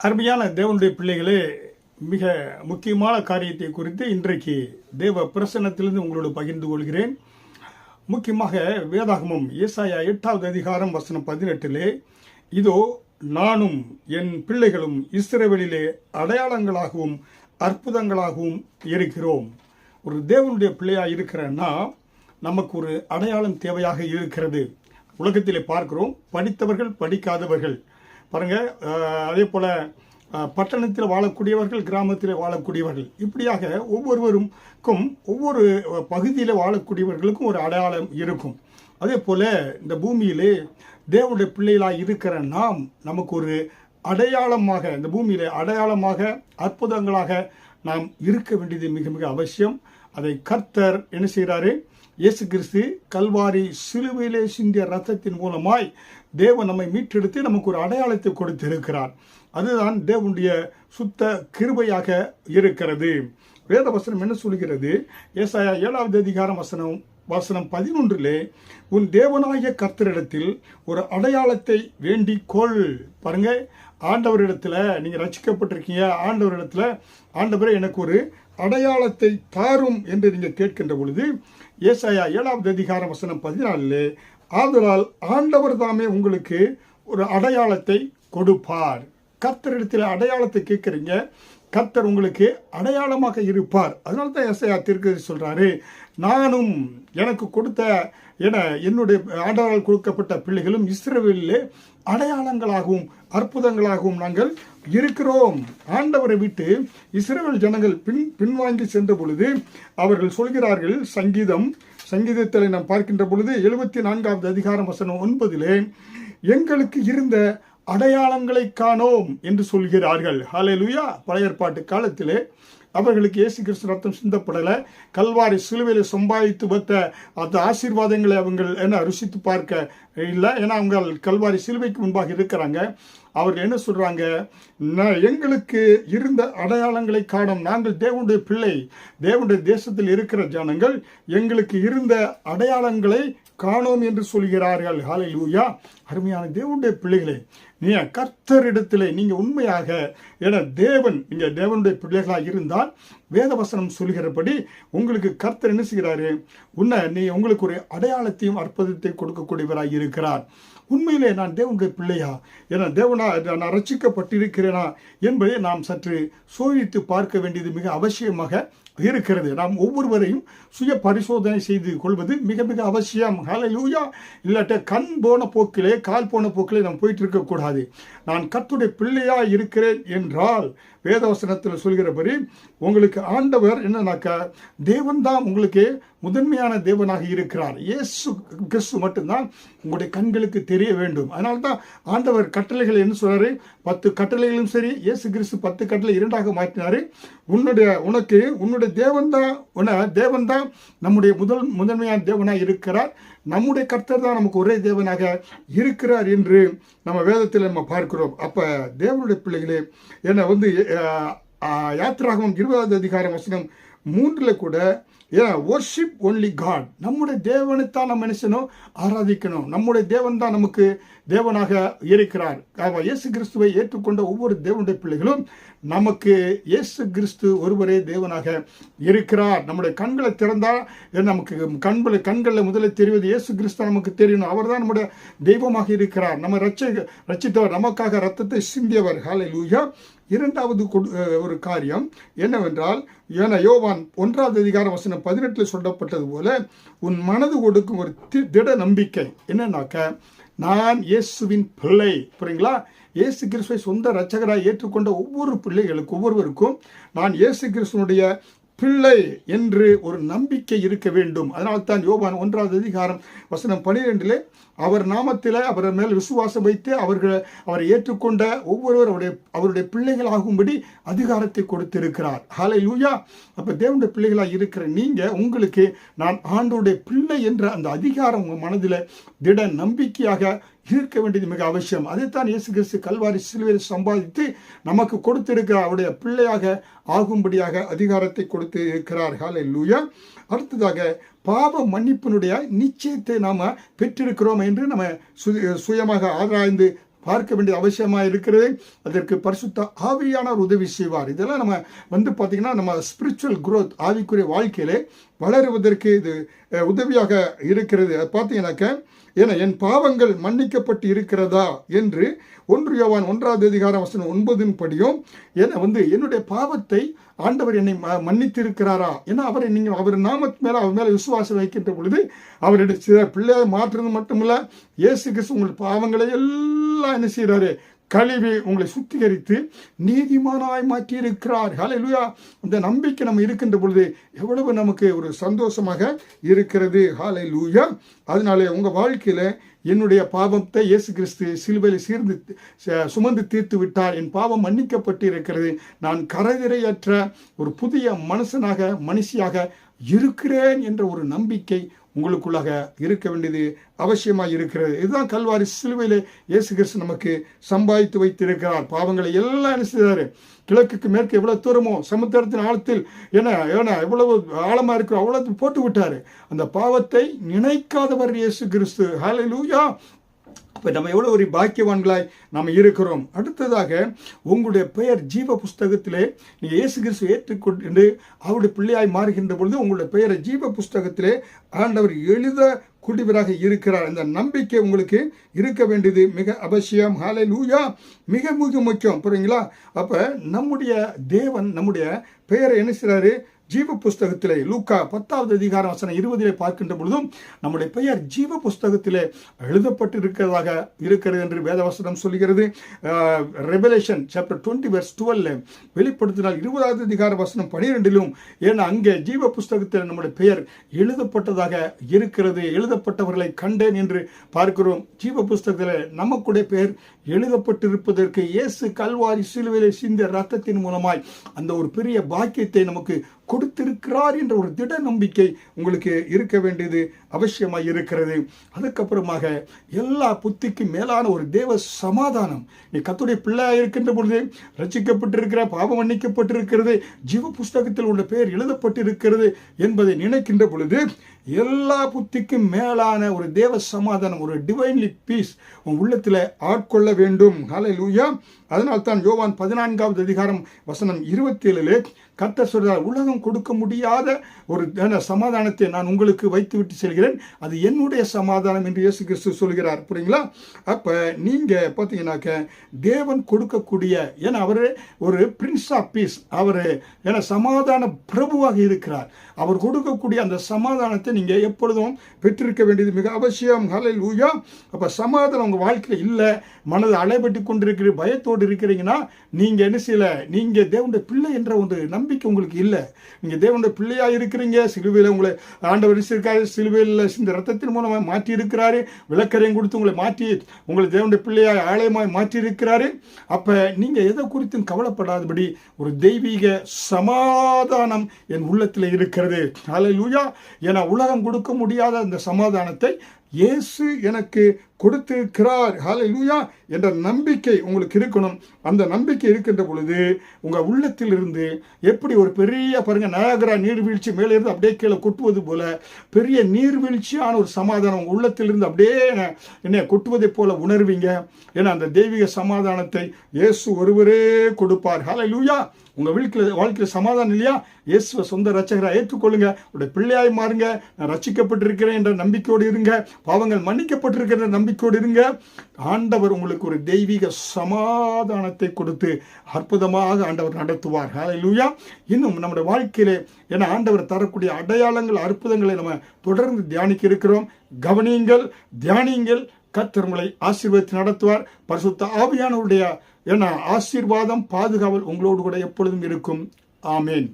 அருமையான தேவனுடைய பிள்ளைகளே, மிக முக்கியமான காரியத்தை குறித்து இன்றைக்கு தேவ பிரசன்னத்திலிருந்து உங்களோடு பகிர்ந்து கொள்கிறேன். முக்கியமாக வேதாகமம் ஏசாயா 8வது அதிகாரம் வசனம் 18, இதோ நானும் என் பிள்ளைகளும் இஸ்ரவேலிலே அடையாளங்களாகவும் அற்புதங்களாகவும் இருக்கிறோம். ஒரு தேவனுடைய பிள்ளையாக இருக்கிறன்னா நமக்கு ஒரு அடையாளம் தேவையாக இருக்கிறது. உலகத்திலே பார்க்கிறோம், படித்தவர்கள் படிக்காதவர்கள் பாருங்க, அதே போல பட்டணத்தில் வாழக்கூடியவர்கள், கிராமத்தில் வாழக்கூடியவர்கள், இப்படியாக ஒவ்வொருவருக்கும் ஒவ்வொரு பகுதியில் வாழக்கூடியவர்களுக்கும் ஒரு அடையாளம் இருக்கும். அதே போல இந்த பூமியிலே தேவனுடைய பிள்ளைகளாக இருக்கிற நாம் நமக்கு ஒரு அடையாளமாக, இந்த பூமியிலே அடையாளமாக அற்புதங்களாக நாம் இருக்க வேண்டியது மிக மிக அவசியம். அதை கர்த்தர் என்ன செய்கிறாரு? இயேசு கிறிஸ்து கல்வாரி சிலுவையிலே சிந்திய ரத்தத்தின் மூலமாய் தேவன் நம்மை மீட்டெடுத்து நமக்கு ஒரு அடையாளத்தை கொடுத்திருக்கிறார். அதுதான் தேவனுடைய சுத்த கிருபையாக இருக்கிறது. வேத வசனம் என்ன சொல்கிறது? ஏசாயா 7வது அதிகாரம் வசனம் 11, உன் தேவனாகிய கர்த்தரிடத்தில் ஒரு அடையாளத்தை வேண்டிக் கொள். பாருங்க, ஆண்டவரிடத்துல நீங்க ரட்சிக்கப்பட்டிருக்கீங்க, ஆண்டவரிடத்துல ஆண்டவரே எனக்கு ஒரு அடையாளத்தை தாரும் என்று நீங்க கேட்கின்ற பொழுது, ஏசாயா 7வது அதிகாரம் வசனம் 14, ஆதலால் ஆண்டவர் தாமே உங்களுக்கு ஒரு அடையாளத்தை கொடுப்பார். கர்த்தரிடத்தில் அடையாளத்தை கேட்குறீங்க, கர்த்தர் உங்களுக்கு அடையாளமாக இருப்பார். அதனால தான் ஏசாயா தீர்க்கதரிசி சொல்றாரு, நானும் எனக்கு கொடுத்த என்னுடைய ஆண்டவரால் கொடுக்கப்பட்ட பிள்ளைகளும் இஸ்ரவேலிலே அடையாளங்களாகவும் அற்புதங்களாகவும் நாங்கள் இருக்கிறோம். ஆண்டவரை விட்டு இஸ்ரவேல் ஜனங்கள் பின்வாங்கி சென்ற பொழுது அவர்கள் சொல்கிறார்கள், சங்கீதத்தில் நாம் பார்க்கின்ற பொழுது 74வது அதிகாரம் வசனம் 9, எங்களுக்கு இருந்த அடையாளங்களை காணோம் என்று சொல்கிறார்கள். ஹல்லேலூயா. பழைய ஏற்பாட்டு காலத்திலே அவர்களுக்கு இயேசு கிறிஸ்து ரத்தம் சிந்தப்படலை, கல்வாரி சிலுவையில் சம்பாதித்து வைத்த அந்த ஆசீர்வாதங்களை அவங்க ருசித்து பார்க்க இல்லை. ஏன்னா அவங்க கல்வாரி சிலுவைக்கு முன்பாக இருக்கிறாங்க. அவர்கள் என்ன சொல்றாங்க? எங்களுக்கு இருந்த அடையாளங்களை காணோம், நாங்கள் தேவனுடைய பிள்ளை, தேவனுடைய தேசத்தில் இருக்கிற ஜனங்கள், எங்களுக்கு இருந்த அடையாளங்களை காணோம் என்று சொல்கிறார்கள். ஹல்லேலூயா. அருமையான தேவனுடைய பிள்ளைகளே, நீ கர்த்தரிடத்திலே நீங்க உண்மையாக நீங்க தேவனுடைய பிள்ளைகளாக இருந்தால் வேதவசனம் சொல்கிறபடி உங்களுக்கு கர்த்தர் என்ன செய்கிறாரு? உங்களுக்கு ஒரு அடையாளத்தையும் அற்புதத்தையும் கொடுக்கக்கூடியவராக இருக்கிறார். உண்மையிலே நான் தேவனுடைய பிள்ளையா, நான் ரட்சிக்கப்பட்டிருக்கிறேனா என்பதை நாம் சற்று சோதித்து பார்க்க வேண்டியது மிக அவசியமாக இருக்கிறது. நாம் ஒவ்வொருவரையும் சுய பரிசோதனை செய்து கொள்வது மிக மிக அவசியம். ஹல்லேலூயா. இல்லாட்ட கண் போன போக்கிலே, கால் போன போக்கிலே நாம் போயிட்டு இருக்கக்கூடாது. நான் கர்த்தருடைய பிள்ளையா இருக்கிறேன் என்றால் வேதவசனத்தில் சொல்கிறபடி உங்களுக்கு ஆண்டவர் என்னன்னாக்கா, தேவன் தான் உங்களுக்கு முதன்மையான தேவனாக இருக்கிறார். இயேசு கிறிஸ்து மட்டும்தான் உங்களுடைய கண்களுக்கு தெரிய வேண்டும். அதனால தான் ஆண்டவர் கட்டளைகள் என்ன சொல்றாரு? 10 கட்டளைகளும் சரி, இயேசு கிறிஸ்து 10 கட்டளை 2ஆக மாற்றினாரு. உன்னுடைய தேவன் தான் நம்முடைய முதன்மையான தேவனாக இருக்கிறார். நம்முடைய கர்த்தர் தான் நமக்கு ஒரே தேவனாக இருக்கிறார் என்று நம்ம வேதத்தில் நம்ம பார்க்கிறோம். அப்ப தேவனுடைய பிள்ளைகளே, யாத்திராகமம் 20வது அதிகாரம் வசனம் 3 கூட வொர்ஷிப் ஒன்லி காட், நம்முடைய தேவனைத்தான் நம்ம மனுஷனும் ஆராதிக்கணும். நம்முடைய தேவன் தான் நமக்கு தேவனாக இருக்கிறார். இயேசு கிறிஸ்துவை ஏற்றுக்கொண்ட ஒவ்வொரு தேவனுடைய பிள்ளைகளும் நமக்கு இயேசு கிறிஸ்து ஒருவரே தேவனாக இருக்கிறார். நம்முடைய கண்களை திறந்தால் நமக்கு கண்களில் முதலில் தெரிவது இயேசு கிறிஸ்து நமக்கு தெரியணும். அவர் தான் நம்முடைய தெய்வமாக இருக்கிறார். நம்ம ரட்சித்தவர், நமக்காக ரத்தத்தை சிந்தியவர். ஹல்லேலூயா. இரண்டாவது ஒரு காரியம் என்னவென்றால், யோவான் 1வது அதிகாரம் வசனம் 18 சொல்லப்பட்டது போல, உன் மனது கொடுக்கும் ஒரு திட நம்பிக்கை என்னன்னாக்க, நான் இயேசுவின் பிள்ளை. புரியுங்களா? இயேசு கிறிஸ்துவை சொந்த இரட்சகராய் ஏற்றுக்கொண்ட ஒவ்வொருவருக்கும் நான் இயேசு கிறிஸ்துவனுடைய பிள்ளை என்று ஒரு நம்பிக்கை இருக்க வேண்டும். அதனால்தான் யோவான் 1வது அதிகாரம் வசனம் 12, அவர் நாமத்தில் அவர் மேல் விசுவாசம் வைத்து அவரை ஏற்றுக்கொண்ட ஒவ்வொருவர் அவருடைய பிள்ளைகளாகும்படி அதிகாரத்தை கொடுத்திருக்கிறார். ஹல்லேலூயா. அப்ப தேவனுடைய பிள்ளைகளாக இருக்கிற உங்களுக்கு நான் ஆண்டவருடைய பிள்ளை என்ற அந்த அதிகாரம் உங்க மனதில் திட நம்பிக்கையாக இருக்க வேண்டியது மிக அவசியம். அதைத்தான் இயேசு கிறிஸ்து கல்வாரி சிலுவையில் சம்பாதித்து நமக்கு கொடுத்திருக்கிறார். அவருடைய பிள்ளையாக ஆகும்படியாக அதிகாரத்தை கொடுத்து இருக்கிறார். ஹல்லேலூயா. அடுத்ததாக பாவ மன்னிப்பினுடைய நிச்சயத்தை நாம பெற்றிருக்கிறோம் என்று நம்ம சுயமாக ஆராய்ந்து பார்க்க வேண்டிய அவசியமாக இருக்கிறது. அதற்கு பரிசுத்த ஆவியானவர் உதவி செய்வார். இதெல்லாம் நம்ம பார்த்தீங்கன்னா நம்ம ஸ்பிரிச்சுவல் growth ஆவிக்குரிய வாழ்க்கையிலே வளருவதற்கு இது உதவியாக இருக்கிறது. அது பார்த்தீங்கன்னாக்க ஏன்னா என் பாவங்கள் மன்னிக்கப்பட்டு இருக்கிறதா என்று 1 யோவான் 1:9 படியும் என்னுடைய பாவத்தை ஆண்டவர் என்னை மன்னித்திருக்கிறாரா, ஏன்னா அவர் நாமத்து மேல அவர் மேல விசுவாசம் வைக்கின்ற பொழுது அவருடைய சில பிள்ளையை மாற்றுறது மட்டுமில்ல, இயேசு கிறிஸ்து உங்கள் பாவங்களை எல்லாம் என்ன செய்யறாரு, கழுவி உங்களை சுத்திகரித்து நீதிமானாய் மாற்றி இருக்கிறார். ஹல்லேலூயா. அந்த நம்பிக்கை நம்ம இருக்கின்ற பொழுது எவ்வளவு நமக்கு ஒரு சந்தோஷமாக இருக்கிறது. ஹல்லேலூயா. அதனாலே உங்க வாழ்க்கையில என்னுடைய பாவத்தை இயேசு கிறிஸ்து சிலுவையில் சுமந்து தீர்த்து விட்டார், என் பாவம் மன்னிக்கப்பட்டு இருக்கிறது, நான் கரைதிரையற்ற ஒரு புதிய மனுஷியாக இருக்கிறேன் என்ற ஒரு நம்பிக்கை உங்களுக்குள்ளாக இருக்க வேண்டியது அவசியமாக இருக்கிறது. இதுதான் கல்வாரி சிலுவையிலே இயேசு கிறிஸ்து நமக்கு சம்பாதித்து வைத்திருக்கிறார். பாவங்களை எல்லாம் என்ன செய்தாரு, கிழக்குக்கு மேற்கு எவ்வளவு தூரமோ சமுத்திரத்தின் ஆழத்தில் எவ்வளவு ஆழமா இருக்கிற அவ்வளவு போட்டு விட்டாரு. அந்த பாவத்தை நினைக்காதவர் இயேசு கிறிஸ்து. ஹல்லேலூயா. இப்போ நம்ம எவ்வளோ ஒரு பாக்கியவான்களாய் நாம் இருக்கிறோம். அடுத்ததாக உங்களுடைய பெயர் ஜீவ புஸ்தகத்திலே நீங்கள் இயேசு கிறிஸ்து ஏற்றுக்கொண்டு அவருடைய பிள்ளையாய் மாறுகின்ற பொழுது உங்களுடைய பெயரை ஜீவ புஸ்தகத்திலே ஆண்டவர் எழுதக்கூடியவராக இருக்கிறார். இந்த நம்பிக்கை உங்களுக்கு இருக்க வேண்டியது மிக அவசியம். ஹல்லேலூயா. மிக மிக முக்கியம். புரியுங்களா? அப்போ நம்முடைய தேவன் நம்முடைய பெயரை என்ன செய்றாரு, ஜீவ புஸ்தகத்திலே லூக்கா 10:20 பார்க்கின்ற பொழுதும் நம்முடைய பெயர் ஜீவ புஸ்தகத்திலே எழுதப்பட்டு இருக்கிறது என்று வேதவசனம் சொல்கிறது. ரெவலேஷன் சாப்டர் 20:12 வெளிப்படுத்தினால் 20:12 ஏன்னா அங்கே ஜீவ புஸ்தகத்தில் நம்முடைய பெயர் எழுதப்பட்டதாக இருக்கிறது. எழுதப்பட்டவர்களை கண்டேன் என்று பார்க்கிறோம். ஜீவ புஸ்தகத்தில் நமக்குடைய பெயர் எழுதப்பட்டிருப்பதற்கு இயேசு கல்வாரி சிலுவையிலே சிந்திய ரத்தத்தின் மூலமாய் அந்த ஒரு பெரிய பாக்கியத்தை நமக்கு கொடுத்திருக்கிறார் என்ற ஒரு திட நம்பிக்கை உங்களுக்கு இருக்க வேண்டியது அவசியமாக இருக்கிறது. அதுக்கப்புறமாக எல்லா புத்திக்கும் மேலான ஒரு தேவ சமாதானம். நீ கர்த்தருடைய பிள்ளையாக இருக்கின்ற பொழுது ரட்சிக்கப்பட்டிருக்கிற, பாவம் மன்னிக்கப்பட்டிருக்கிறது, ஜீவ புஸ்தகத்தில் உள்ள பெயர் எழுதப்பட்டிருக்கிறது என்பதை நினைக்கின்ற பொழுது எல்லா புத்திக்கும் மேலான ஒரு தேவ சமாதானம், ஒரு டிவைன்லி பீஸ் உன் உள்ளத்தில் ஆட்கொள்ள வேண்டும். ஹல்லேலூயா. அதனால்தான் யோவான் 14:27 கர்த்தர் சொல்றார், உலகம் கொடுக்க முடியாத ஒரு சமாதானத்தை நான் உங்களுக்கு வைத்து விட்டு செல்கிறேன், அது என்னுடைய சமாதானம் என்று இயேசு கிறிஸ்து சொல்கிறார். புரியுங்களா? அப்ப நீங்க பாத்தீங்கன்னாக்க தேவன் கொடுக்கக்கூடிய, ஏன்னா அவரு ஒரு பிரின்ஸ் ஆஃப் பீஸ், அவரு சமாதான பிரபுவாக இருக்கிறார். அவர் கொடுக்கக்கூடிய அந்த சமாதானத்தை நீங்க எப்பொழுதும் பெற்றிருக்க வேண்டியது மிக அவசியம். ஹல்லேலூயா. அப்ப சமாதானம் உங்க வாழ்க்கையில இல்ல, மனது அலைபட்டு கொண்டிருக்கிற, பயத்தோடு இருக்கிறீங்கன்னா நீங்க என்ன செய்யல, நீங்க தேவனுடைய பிள்ளை என்ற ஒரு நம்பிக்கை உங்களுக்கு இல்லை. நீங்க தேவனுடைய பிள்ளையா இருக்கிறீங்க. சிலுவையில் உங்களை ஆண்டவர் இருக்காரு, சிலுவையில் இந்த ரத்தத்தின் மூலமாக மாற்றி இருக்கிறாரு, விளக்கரையும் கொடுத்து உங்களை மாற்றி உங்களை தேவனுடைய பிள்ளையாய் ஆலயமாய் மாற்றி இருக்கிறாரு. அப்ப நீங்க எதை குறித்தும் கவலைப்படாதபடி ஒரு தெய்வீக சமாதானம் என் உள்ளத்தில் இருக்கிறது. ஹல்லேலூயா. ஏன்னா உலகம் கொடுக்க முடியாத அந்த சமாதானத்தை இயேசு எனக்கு கொடுத்திருக்கிறார். ஹல்லேலூயா என்ற நம்பிக்கை உங்களுக்கு இருக்கணும். அந்த நம்பிக்கை இருக்கின்ற பொழுது உங்க உள்ளத்தில் இருந்து எப்படி ஒரு பெரிய பாருங்க நயாகரா நீர்வீழ்ச்சி மேலே இருந்து அப்படியே கீழே கொட்டுவது போல பெரிய நீர்வீழ்ச்சியான ஒரு சமாதானம் உங்க உள்ளத்தில் இருந்து அப்படியே என்ன கொட்டுவதை போல உணர்வீங்க. ஏன்னா அந்த தெய்வீக சமாதானத்தை இயேசு ஒருவரே கொடுப்பார். ஹல்லேலூயா. உங்க வாழ்க்கையில சமாதானம் இல்லையா, இயேசுவை சொந்த ரட்சகராக ஏற்றுக்கொள்ளுங்க, உடைய பிள்ளையாய் மாறுங்க. நான் ரட்சிக்கப்பட்டிருக்கிறேன் என்ற நம்பிக்கையோடு இருங்க, பாவங்கள் மன்னிக்கப்பட்டிருக்கிற நம்பிக்கையோடு இருங்க. ஆண்டவர் உங்களுக்கு ஒரு தெய்வீக சமாதானத்தை கொடுத்து அற்புதமாக ஆண்டவர் நடத்துவார். ஹல்லேலூயா. இன்னும் நம்முடைய வாழ்க்கையிலே ஏன்னா ஆண்டவர் தரக்கூடிய அடையாளங்கள், அற்புதங்களை நம்ம தொடர்ந்து தியானிக்க இருக்கிறோம். கவனியுங்கள், தியானியுங்கள். கர்த்தர் உங்களை ஆசீர்வதித்து நடத்துவார். பரிசுத்த ஆவியானவருடைய ஆசீர்வாதம், பாதுகாவல் உங்களோடு கூட எப்பொழுதும் இருக்கும். ஆமேன்.